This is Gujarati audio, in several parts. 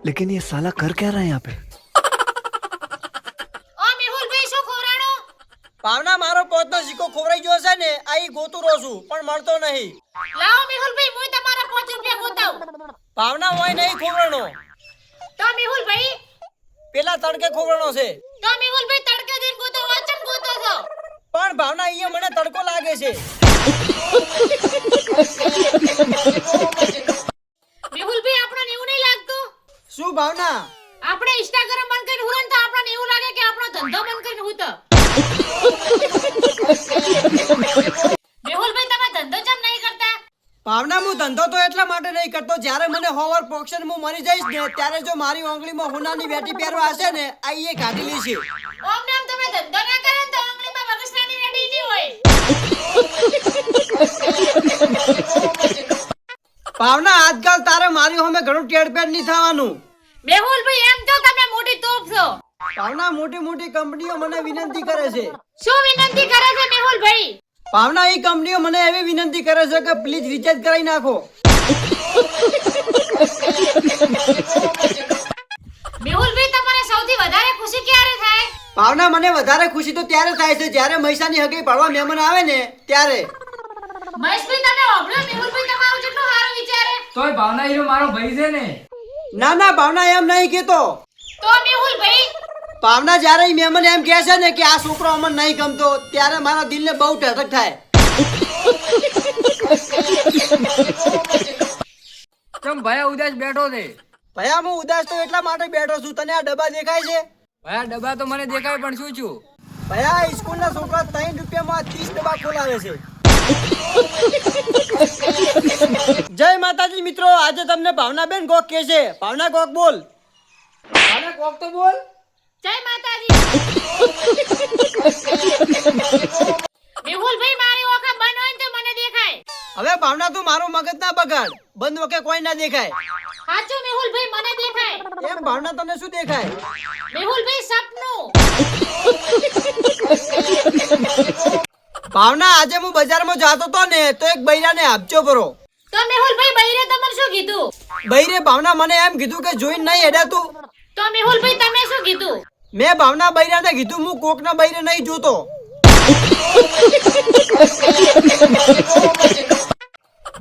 लेकिन ये साला कर क्या रहा है यहाँ पे? ઓ મેહુલભાઈ શું ખોરાણો? ભાવના મારો પોતનો સિક્કો ખોવાઈ ગયો છે ને આઈ ગોતું રહું છું પણ મળતો નહીં. લાવો મેહુલભાઈ હું તમારા 5 રૂપિયા ગોતાવ. ભાવના હોય નહીં ખોવરણો, તો મેહુલભાઈ પેલા તડકે ખોવરણો છે. તો મેહુલભાઈ તડકે જઈને ગોતો વાચન ગોતો છો. પણ ભાવના અહીંયા મને તડકો લાગે છે. મેહુલભાઈ આપણને એવું નહીં લાગતું શું ભાવના? આપણે ઇન્સ્ટાગ્રામ બંધ કરીને હુરન તો આપણને એવું લાગે કે આપણો ધંધો બંધ કરીને હું તો મેહુલભાઈ તમે ધંધો કેમ નહીં કરતા? ભાવના હું ધંધો તો એટલા માટે નહીં કરતો જ્યારે મને હોવર પોક્શન હું મરી જઈશ ને ત્યારે જો મારી આંગળીમાં હોનાની વેટી પહેરવા હશે ને આ એ કાઢી લેશે. ઓમ નામ તમે ધંધો ના કરો ને તો આંગળીમાં બગસરાની વેટી જી હોય. ભાવના આજકાલ તારે મારી સામે ઘણું ટેડપેડ નહીં થવાનું. મેહુલભાઈ એમ તો તમે મોટી તોપ છો. ભાવના મોટી મોટી કંપનીઓ મને વિનંતી કરે છે. શું વિનંતી કરે છે મેહુલભાઈ? ભાવના એ કંપનીઓ મને એવી વિનંતી કરે છે કે પ્લીઝ રિચાર્જ કરાવી નાખો. મેહુલભાઈ તમારે સૌથી વધારે ખુશી ક્યારે થાય? ભાવના મને વધારે ખુશી તો ત્યારે થાય છે જ્યારે મૈસાની હગી પાડવા મહેમાન આવે ને ત્યારે. મહેશભાઈ તમે ઓબળો મેહુલભાઈ તમારું જેટલું સારું વિચારે. તોય ભાવના હીરો મારો ભાઈ છે ને. ના ના ભાવના એમ નહીં કેતો. તો મેહુલભાઈ ભાવના જ્યારે ઈ મહેમાન એમ કહે છે ને કે આ છોકરો અમને નહીં ગમતો ત્યારે મારા દિલને બહુ ઠસક થાય. ચમ ભાઈ ઉદાસ બેઠો છે. ભયા હું ઉદાસ તો એટલા માટે બેઠો છું. તને આ ડબ્બા દેખાય છે? ભાઈ ડબ્બા તો મને દેખાય પણ શું છું? ભયા સ્કૂલના છોકરા 3 રૂપિયામાં 30 ડબ્બા ખોલાવે છે. જય માતાજી મિત્રો, આજે તમને ભાવનાબેન કોક કહે છે. ભાવના કોક બોલ. ભાવના કોક તો બોલ. જય માતાજી. મેહુલભાઈ મારી ઓખા બંધ હોય ને તો મને દેખાય. હવે ભાવના તું મારો મગજ ના બગાડ. બંધ વખતે કોઈ ના દેખાય. સાચું મેહુલભાઈ મને દેખાય. એમ ભાવના તને શું દેખાય? મેહુલભાઈ સપનું. ભાવના આજે હું બજારમાં જાતો તો ને તો એક બૈરાને આપજો પરો. તો મેહુલભાઈ બૈરે તમને શું કીધું? બૈરે ભાવના મને એમ કીધું કે જોઈને નહીં હેડાતું. તો મેહુલભાઈ તમે શું કીધું? મેં ભાવના બૈરાને કીધું હું કોકના બૈરે નહીં જોતો.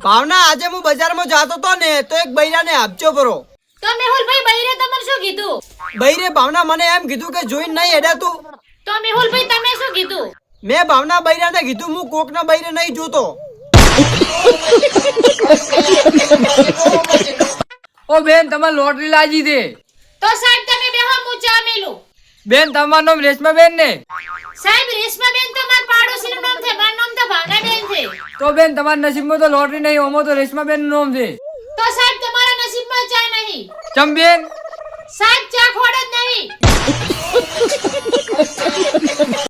ભાવના આજે હું બજારમાં જાતો તો ને તો એક બૈરાને આપજો પરો. તો મેહુલભાઈ બૈરે તમને શું કીધું? બૈરે ભાવના મને એમ કીધું કે જોઈને નહીં હેડાતું. તો મેહુલભાઈ તમે શું કીધું? મેં ભાવના બૈરાને કીધું હું કોકના બૈરે નહીં જોતો. ઓ બેન તમારે લોટરી લાગી છે. તો સાહેબ તમે બેહો હું ચા મેલું. બેન તમારું નામ રેશમા બેન ને? સાહેબ રેશમાબેન તો મારા પાડોશીનું નામ છે, મારું નામ તો ભાવનાબેન છે. તો બેન તમારા નસીબમાં તો લોટરી નહીં, ઓમાં તો રેશમા બેન નું નામ છે. તો સાહેબ તમારા નસીબમાં ચા નહીં. ચમ બેન? સાહેબ ચા ખોડ જ નહીં.